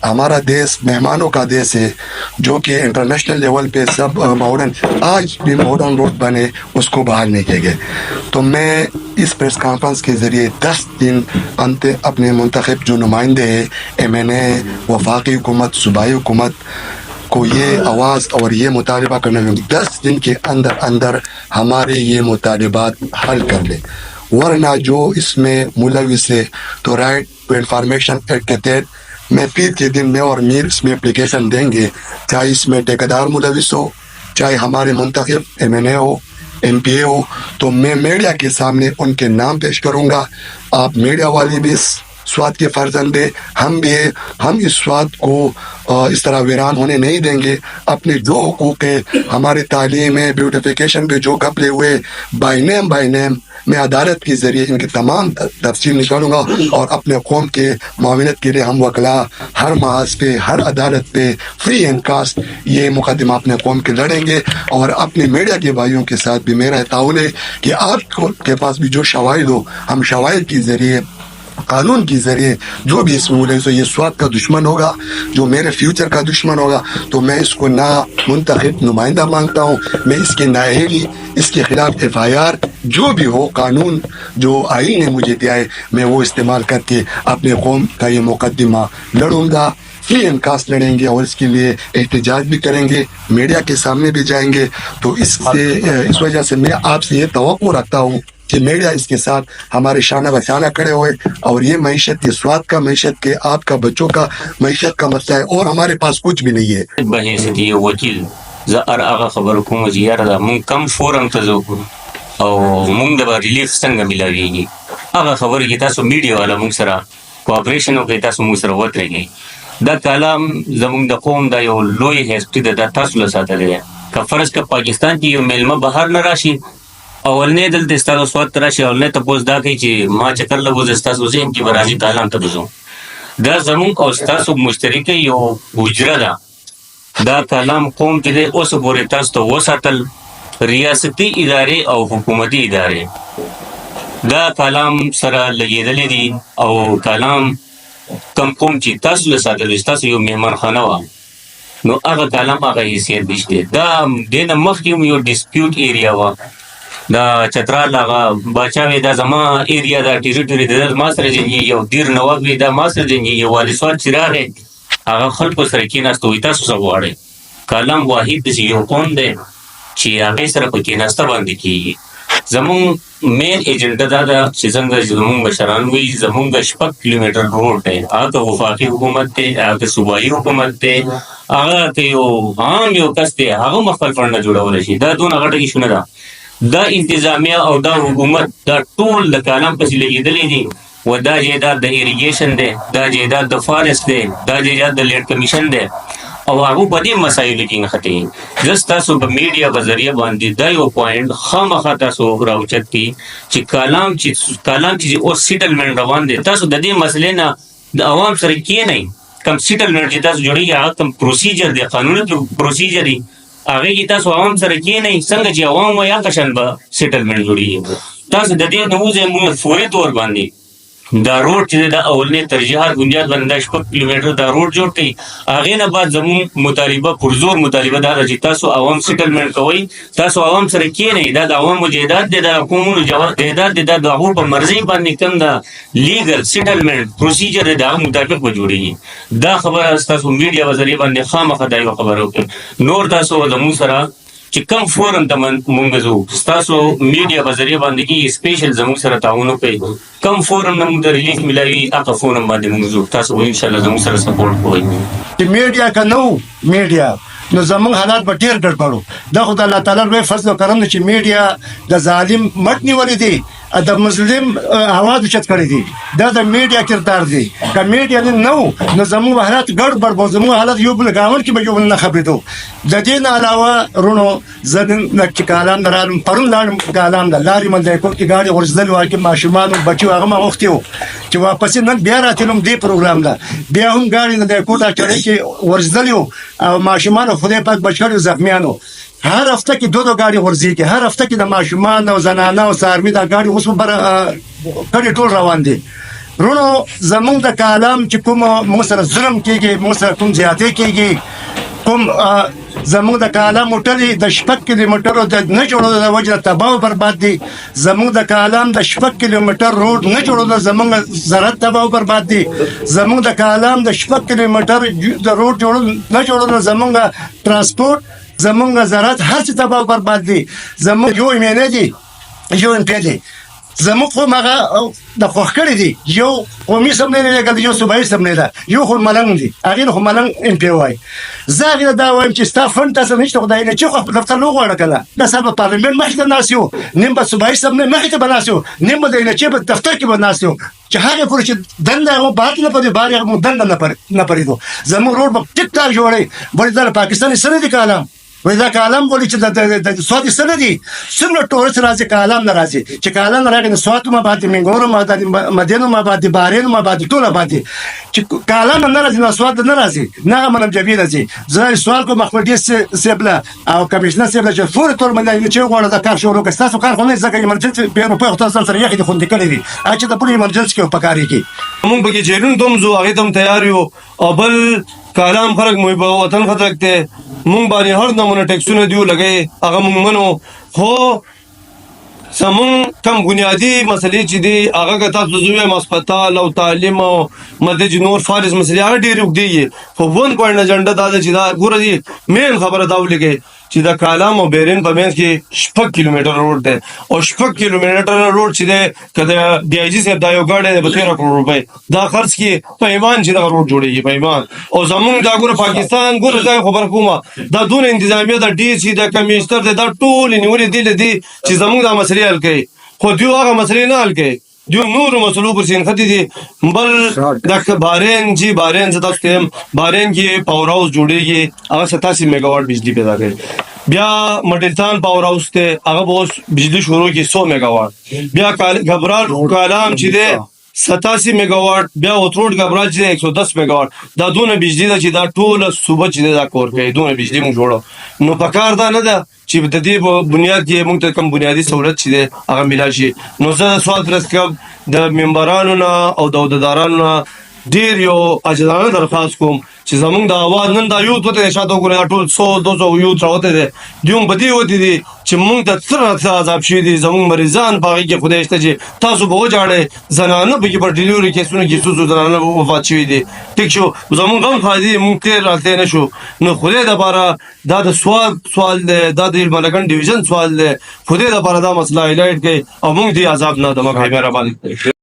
ہمارا دیش مہمانوں کا دیش ہے جو کہ انٹرنیشنل لیول پہ سب ماڈرن آج بھی ماڈرن روڈ بنے اس کو بحال نہیں کیے گئے. تو میں اس پریس کانفرنس کے ذریعے 10 دن اپنے منتخب جو نمائندے ہیں ایم این اے وفاقی حکومت صوبائی حکومت کو یہ آواز اور یہ مطالبہ کرنا ہے 10 دن کے اندر ہمارے یہ مطالبات حل کر لیں، ورنہ جو اس میں ملوث ہے تو رائٹ ٹو انفارمیشن ایکٹ کے تحت میں پیر کے دن میں اور میر اس میں اپلیکیشن دیں گے، چاہے اس میں ٹھیکیدار ملوث ہو، چاہے ہمارے منتخب ایم این اے ہو، ایم پی اے ہو، تو میں میڈیا کے سامنے ان کے نام پیش کروں گا. آپ میڈیا والے بھی اس سواد کے فرزند ہے، ہم بھی ہے، ہم اس سواد کو اس طرح ویران ہونے نہیں دیں گے. اپنے جو حقوق ہے ہمارے تعلیم ہے، بیوٹیفیکیشن پہ جو گھپلے ہوئے بائی نیم میں عدالت کے ذریعے ان کی تمام تفصیل نکالوں گا، اور اپنے قوم کے معاونت کے لیے ہم وکلا ہر محاذ پہ ہر عدالت پہ فری اینڈ کاسٹ یہ مقدمہ اپنے قوم کے لڑیں گے. اور اپنے میڈیا کے بھائیوں کے ساتھ بھی میرا تعاون ہے کہ آپ کے پاس بھی جو شواہد ہو ہم شواہد کے ذریعے قانون کے ذریعے جو بھی اس مولے سے یہ سواد کا دشمن ہوگا، جو میرے فیوچر کا دشمن ہوگا، تو میں اس کو نہ منتخب نمائندہ مانگتا ہوں، میں اس کے نااہلی اس کے خلاف ایف آئی آر جو بھی ہو قانون جو آئین نے مجھے دیا ہے میں وہ استعمال کر کے اپنے قوم کا یہ مقدمہ لڑوں گا. فری اینڈ کاسٹ لڑیں گے اور اس کے لیے احتجاج بھی کریں گے، میڈیا کے سامنے بھی جائیں گے. تو اس وجہ سے میں آپ سے یہ توقع رکھتا ہوں کہ میڈیا اس کے ساتھ ہمارے شانہ بشانہ کھڑے ہوئے، اور یہ معیشت، یہ سواد کا معیشت کے آپ کا بچوں کا معیشت کا مسئلہ ہے اور ہمارے پاس کچھ بھی نہیں ہے. بحیثیت یہ وکیل زه هغه خبر کوم چې یاره دا مونږ کم فورم ته ځو او مونږ د ریلیف څنګه ملاویږي، هغه خبرې کې تاسو میډیا والا مونږ سره کوآپریشن وکړئ، تاسو مونږ سره ودرېږئ. دا کلام زمونږ د قوم دا یو لوی هسټري ده، دا تاسو له ساتلی دی. که فرض که پاکستان کې یو میلمه بهر نه راشي، اولنې دلته ستاسو سواد ته راشي، اولنې تپوس دا کوي چې ما چکر لګو زه ستاسو ذهن کې به راځي کالام ته به ځو. دا زمونږ او ستاسو مشترکه یو حجره ده. دا کلام قوم چې دی اوس پورې تاسو ته وساتل، ریاستي ادارې او حکومتي ادارې دا کلام سره لګېدلې دي، او کلام کم قوم چې تاسو له ساتلی ستاسو یو مهمانخانه وه، نو هغه کلام هغه حیثیت نشته. دا دې نه مخکې هم یو ډسپیوټ ایریا وه، دا چترال هغه باچا وی دا زما ایریا دا ټریټوري د ما سره جنګېږي، یو دیر نواب وی دا ما سره جنګېږي، والي سواد چې راغی هغه خلکو سره کېناست، وایي تاسو څه غواړئ. کلام واحد داسې یو قوم دی چې هغې سره په کېناسته باندې کېږي. زمونږ مین ایجنډا دا ده چې څنګه زمونږ مشران وایي زمونږ 6 کیلومیټر روډ دی، هغه که وفاقي حکومت دی، هغه که صوبایي حکومت دی، هغه که یو عام یو کس دی هغه هم خپل فنډ نه جوړولی شي. دا دونه غټه ایشونه ده. دا انتظامیه او دا حکومت دا ټول د کلام پسې لګېدلی دي، و دا جایداد د ایریګیشن دی، دا جایداد د فارسټ دی، دا جایداد د لیډ کمیشن دی، او هغه په دې مسایلو کې نښتي. زه ستاسو په میډیا په ذریعه باندې دا یو پوینټ خامخا تاسو راوچت کړي چې کلام چې اوس سیټلمنټ روان دی، تاسو د دې مسلې نه د عوام سره کښېنئ. کم سیټلمنټ چې تاسو جوړېږي هغه کم پروسیجر دی، قانوني پروسیجر دی، هغې کې تاسو عوام سره کښېنئ. څنګه چې عوام وایي هغه شان به سیټلمنټ جوړېږي. تاسو د دې نه وځئ، موږ فوري طور باندې دا روډ چې دا اولنې ترجیحات بنیاد باندې دا 6 کیلومیټر دا روډ جوړ کړئ. هغې نه بعد زموږ مطالبه پرزور مطالبه دا ده چې تاسو عوام سیټلمنټ کوئ، تاسو عوام سره کښېنئ. دا د عوامو جایداد دی، د قومونو جایداد دی، دا د هغو په مرضۍ باندې کوم دا لیګل سیټلمنټ پروسیجر دی د هغه مطابق به جوړېږي. دا خبره ستاسو میډیا په ذریعه باندې خامخا دا یوه خبره وکړئ. نور تاسو زموږ سره چې کم فورم ته مونږ ځو، ستاسو میډیا په ذریعه باندې کې سپیشل زموږ سره تعاون وکړئ. کم فورم نه مونږ ته ریلیف ملاوي هغه فورم باندې مونږ ځو، تاسو به انشاءالله زموږ سره سپورټ کوئ. چې میډیا که نه و میډیا نو زمونږ حالات به ډېر ګډوډ وو. دا خو د الله تعالی لوی فضل و کرم دی چې میډیا د ظالم مټ نیولی دی، د مظلم آواز اوچت کړی دی. دا د میډیا کردار دی. که میډیا نه و نو زمونږ حالات ګډوډ به، زمونږ حالات یو بل ګاونډ کې به یو بل نه خبرېدو. د دې نه علاوه رونو زه نن چې کالام نه رالم، پرون لاړم کالام ته، لارې منځی کور کې ګاډي غورځېدلې وه، کې ماشومان بچي هغه ما غوښتي وو چې واپسې نن بیا راتلم دې پروګرام ته، بیا هم ګاډي نه د کور ته چړۍ کې غورځېدلې وو، او ماشومانو خدای پاک بچ کړي زخمیانو. هر هفته کې دو ګاډي غورځېږي، هر هفته کې د ماشومان او زنانه او څاروي دا ګاډي اوس کډې ټول روان دي. رونو زمونږ د کالام چې کوم موږ سره ظلم کېږي، موږ سره کوم زیاتې کېږي، کوم زمونږ د کالام موټرې د 6 کیلومترو د نه جوړولو د وجې نه تباه او برباد دي. زمونږ د کالام د 6 کیلومتر روډ نه جوړولو زمونږ زراعت تباه او برباد دي. زمونږ د کالام د 6 کیلومتر د روډ نه جوړولو زمونږ ترانسپورټ، زمونږ زراعت هر څه تباه او برباد دي. زمونږ یو ایمینه دي، یو امپی دي، زموږ خو هغه د خوښ کړي دي، یو قومي سمنې نه لګل، یو صوبایي سمنې ده، یو خو ملنګ دي، هغې خو ملنګ ام پی وایي. زه هغې ته دا وایم چې ستا فنډ تاسو نشته، خدای نه چې خو دفتر نه وغواړه که نه، دا سبا پارلمنټ مخې ته ناست یو، نیم به صوبایي سمنې مخې ته به ناست یو، نیم به د انچې په دفتر کې به ناست یو، چې هغې پورې چې دنده هغه بات نه پرې بار هغه دنده نه پرېږدو. زموږ روډ به ټیک ټاک جوړوي. ولې دا د پاکستان سره دي کالم، وایي دا کالم بولي چې د سوات سره نه دي، څومره ټورسټ راځي کالم نه راځي، چې کالم نه راغی نو سوات هم آباد دي، منګور هم آباد دي، مدین هم آباد دي، بحرین هم آباد دي، ټول آباد دي. چې کالم نه راځي نو سوات نه راځي، نه هغه منم جبیر راځي. زه سوال کوم خپل ډي صاحب له او کمشنر صاحب له چې فوري طور باندې چې غواړه دا کار شروع کړي. ستاسو کار خو نه ځکه ایمرجنسي په روپۍ خو تاسو سره یخې دي خوندې کړي دي، هغه چې د پوره ایمرجنسي کې پکارېږي. موږ پکې جیلون ته هم ځو، هغې ته هم تیار یو. او بل کالام خلک محب وطن خلک دی، مونږ باندې هر نمونه ټیکسونه دیو لګوي، هغه مونږ منو. خو زمونږ کم بنیادي مسلې چې دي هغه که تاسو زه وایم هسپتال او تعلیم او مدد نور فارس مسلې هغه ډېرې اوږدې. خو 1 پوینټ اجنډا دا ده چې دا ګوره دي مین خبره دا ولیکئ چې د کالام او بیرین په منځ کې 6 کیلومتر روډ دی، او 6 کیلومتر روډ چې دی که د ډي آی جي صاحب دا یو ګاډی دی په 13 کروڑ روپۍ دا خرڅ کړي په ایمان چې دغه روډ جوړېږي په ایمان. او زمونږ دا ګوره پاکستان ګوره ځای خبر کومه دا دونه انتظامیه د ډي سي د کمیشنر دی دا ټول یې نیولې دي له دې چې زمونږ دا مسلې حل کوي، خو دوی هغه مسلې نه حل کوي، دوی نورو مسلو پر سینخطي دي. بل د بحرین چې بحرین زه تاسو ته یم بحرین کې پاور هاوس جوړېږي، هغه 87 میگا واټ بجلی پیدا کوي. بیا مډلتان پاور هاوس ته هغه به اوس بجلی شروع کړي 100 میگا واټ. بیا غبرال کالام چې دی 87 میگا واټ، بیا اوتروډ غبرال چې 110 میگا واټ. دا دونه بجلی ده چې دا ټوله صوبه چې دا کور کوي، دونه بجلی موږ جوړو. نو پکار دا نه ده چې د دې بنیاد کې موږ ته کوم بنیادي سہولت چې دی هغه ملا شي. نو زه سوال پرست کوم د ممبرانو نه او د عہدهدارانو نه ډېر یو عاجزانه درخواست کوم چې زمونږ د اواز نن دا یوت وته شاته وګورئ دا ټول 100-200 یوت راوته دي، دوی هم په دې وتې دي چې موږ ته څه راته عذاب شوي دي، زمونږ مریضان په هغې کې خدای شته چې تاسو به وجاړئ، زنانه پکې په ډیلیوري کیسونو کې څو زنانه وفات شوي دي. ټیک شو، زمونږ غم خادي موږ تېر راتلی نه شو. نو خدای دپاره دا د سوال دی، دا د ملګن ډیویژن سوال دی، خدای دپاره دا مسله هایلایټ کړئ او موږ دې عذاب نه دمه کوئ. مهرباني